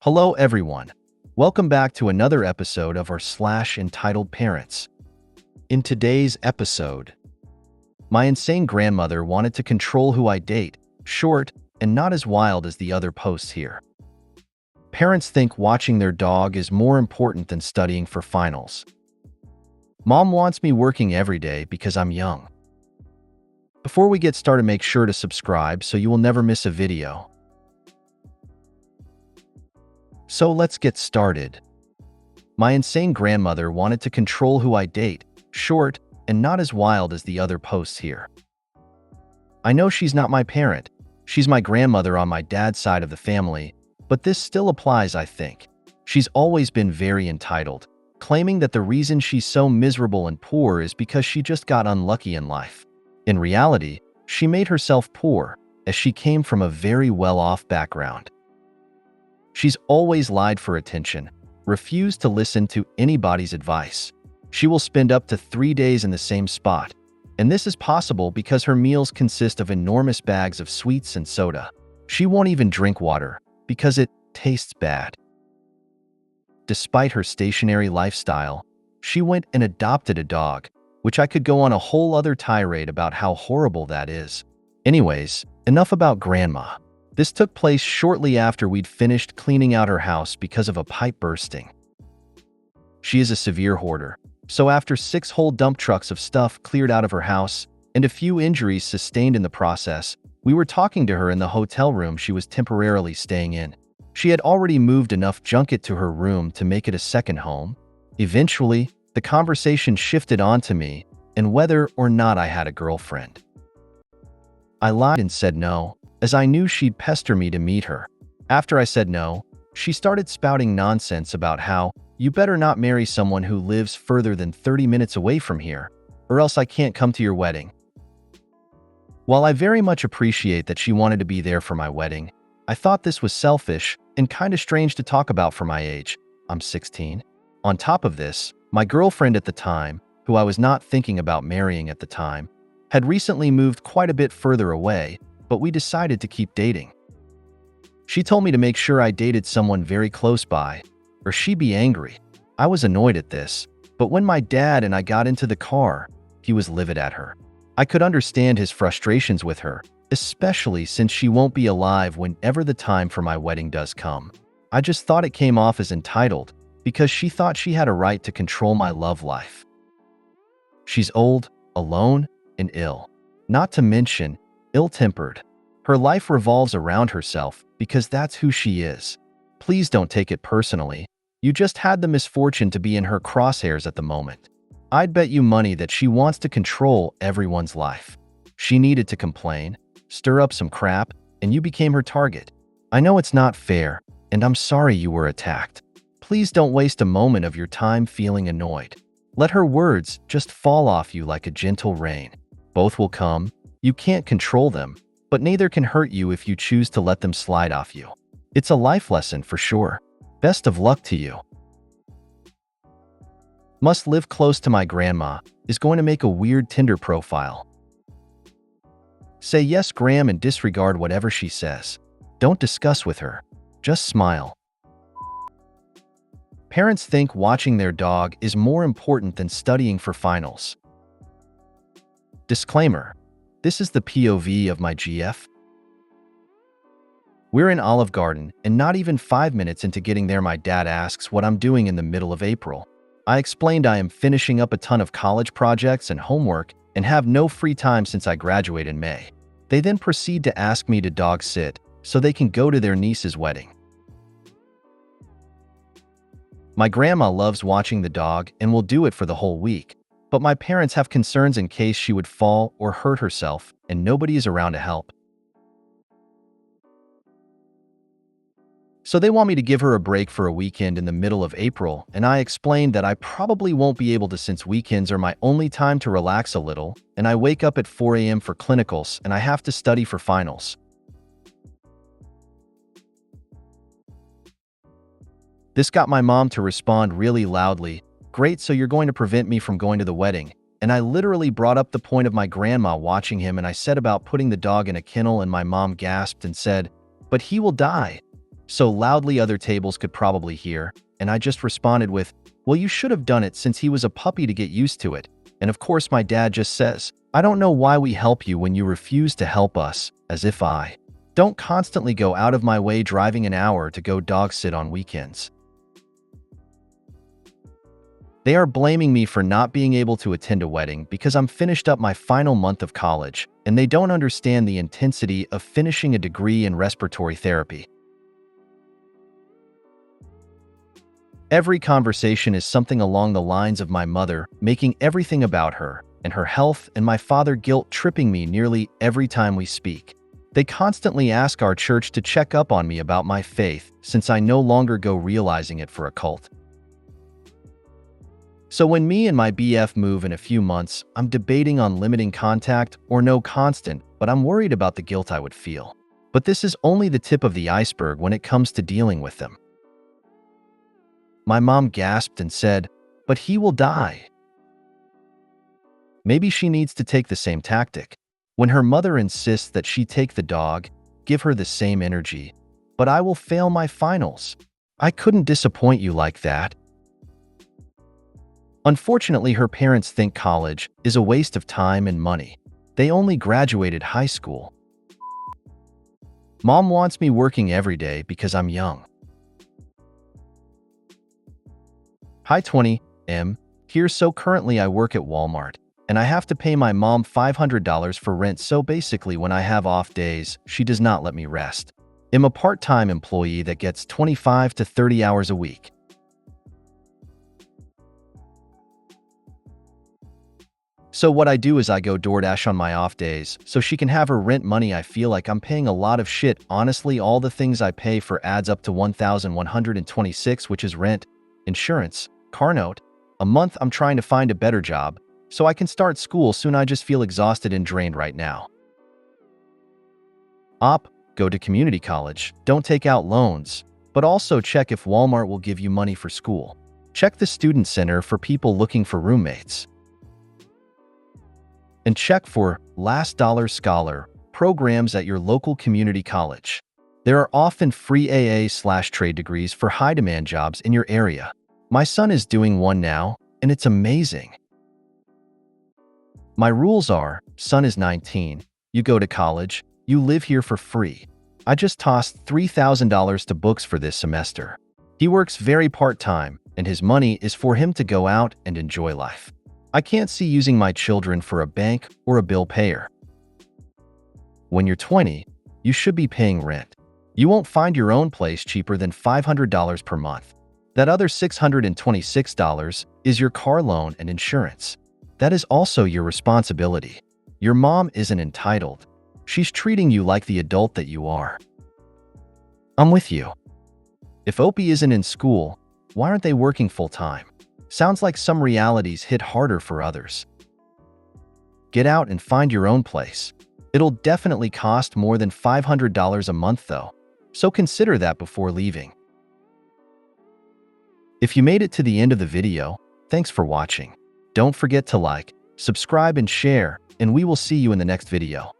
Hello everyone. Welcome back to another episode of our entitled parents. In today's episode, my insane grandmother wanted to control who I date, short and not as wild as the other posts here. Parents think watching their dog is more important than studying for finals. Mom wants me working every day because I'm young. Before we get started, make sure to subscribe so you will never miss a video. So let's get started. My insane grandmother wanted to control who I date, short and not as wild as the other posts here. I know she's not my parent, she's my grandmother on my dad's side of the family, but this still applies, I think. She's always been very entitled, claiming that the reason she's so miserable and poor is because she just got unlucky in life. In reality, she made herself poor, as she came from a very well-off background. She's always lied for attention, refused to listen to anybody's advice. She will spend up to 3 days in the same spot, and this is possible because her meals consist of enormous bags of sweets and soda. She won't even drink water because it tastes bad. Despite her stationary lifestyle, she went and adopted a dog, which I could go on a whole other tirade about how horrible that is. Anyways, enough about Grandma. This took place shortly after we'd finished cleaning out her house because of a pipe bursting. She is a severe hoarder, so after 6 whole dump trucks of stuff cleared out of her house and a few injuries sustained in the process, we were talking to her in the hotel room she was temporarily staying in. She had already moved enough junket to her room to make it a second home. Eventually, the conversation shifted onto me and whether or not I had a girlfriend. I lied and said no, as I knew she'd pester me to meet her. After I said no, she started spouting nonsense about how, "You better not marry someone who lives further than 30 minutes away from here, or else I can't come to your wedding." While I very much appreciate that she wanted to be there for my wedding, I thought this was selfish and kinda strange to talk about for my age. I'm 16. On top of this, my girlfriend at the time, who I was not thinking about marrying at the time, had recently moved quite a bit further away, but we decided to keep dating. She told me to make sure I dated someone very close by, or she'd be angry. I was annoyed at this, but when my dad and I got into the car, he was livid at her. I could understand his frustrations with her, especially since she won't be alive whenever the time for my wedding does come. I just thought it came off as entitled, because she thought she had a right to control my love life. She's old, alone, and ill. Not to mention, ill-tempered. Her life revolves around herself because that's who she is. Please don't take it personally. You just had the misfortune to be in her crosshairs at the moment. I'd bet you money that she wants to control everyone's life. She needed to complain, stir up some crap, and you became her target. I know it's not fair, and I'm sorry you were attacked. Please don't waste a moment of your time feeling annoyed. Let her words just fall off you like a gentle rain. Both will come. You can't control them, but neither can hurt you if you choose to let them slide off you. It's a life lesson for sure. Best of luck to you. Must live close to my grandma is going to make a weird Tinder profile. Say yes, Gram, and disregard whatever she says. Don't discuss with her. Just smile. Parents think watching their dog is more important than studying for finals. Disclaimer. This is the POV of my GF. We're in Olive Garden, and not even 5 minutes into getting there, my dad asks what I'm doing in the middle of April. I explained I am finishing up a ton of college projects and homework and have no free time since I graduate in May. They then proceed to ask me to dog sit so they can go to their niece's wedding. My grandma loves watching the dog and will do it for the whole week. But my parents have concerns in case she would fall or hurt herself, and nobody is around to help. So they want me to give her a break for a weekend in the middle of April, and I explained that I probably won't be able to since weekends are my only time to relax a little, and I wake up at 4 a.m. for clinicals and I have to study for finals. This got my mom to respond really loudly. "Great, so you're going to prevent me from going to the wedding." And I literally brought up the point of my grandma watching him, and I said about putting the dog in a kennel, and my mom gasped and said, "But he will die." so loudly other tables could probably hear, and I just responded with, "Well, you should have done it since he was a puppy to get used to it." And of course my dad just says, "I don't know why we help you when you refuse to help us," as if I don't constantly go out of my way driving an hour to go dog sit on weekends. They are blaming me for not being able to attend a wedding because I'm finished up my final month of college, and they don't understand the intensity of finishing a degree in respiratory therapy. Every conversation is something along the lines of my mother making everything about her and her health, and my father guilt-tripping me nearly every time we speak. They constantly ask our church to check up on me about my faith since I no longer go realizing it for a cult. So when me and my BF move in a few months, I'm debating on limiting contact or no constant, but I'm worried about the guilt I would feel. But this is only the tip of the iceberg when it comes to dealing with them. My mom gasped and said, "But he will die." Maybe she needs to take the same tactic. When her mother insists that she take the dog, give her the same energy. "But I will fail my finals. I couldn't disappoint you like that." Unfortunately, her parents think college is a waste of time and money. They only graduated high school. Mom wants me working every day because I'm young. Hi 20M, here. So currently I work at Walmart, and I have to pay my mom $500 for rent, so basically when I have off days, she does not let me rest. I'm a part-time employee that gets 25 to 30 hours a week. So what I do is I go DoorDash on my off days, so she can have her rent money. I feel like I'm paying a lot of shit. Honestly, all the things I pay for adds up to $1,126, which is rent, insurance, car note. A month. I'm trying to find a better job, so I can start school soon. I just feel exhausted and drained right now. Go to community college. Don't take out loans, but also check if Walmart will give you money for school. Check the student center for people looking for roommates. And check for last dollar scholar programs at your local community college. There are often free AA/trade degrees for high-demand jobs in your area. My son is doing one now, and it's amazing. My rules are, son is 19, you go to college, you live here for free. I just tossed $3,000 to books for this semester. He works very part-time, and his money is for him to go out and enjoy life. I can't see using my children for a bank or a bill payer. When you're 20, you should be paying rent. You won't find your own place cheaper than $500 per month. That other $626 is your car loan and insurance. That is also your responsibility. Your mom isn't entitled. She's treating you like the adult that you are. I'm with you. If Opie isn't in school, why aren't they working full-time? Sounds like some realities hit harder for others. Get out and find your own place. It'll definitely cost more than $500 a month though, so consider that before leaving. If you made it to the end of the video, thanks for watching. Don't forget to like, subscribe, and share, and we will see you in the next video.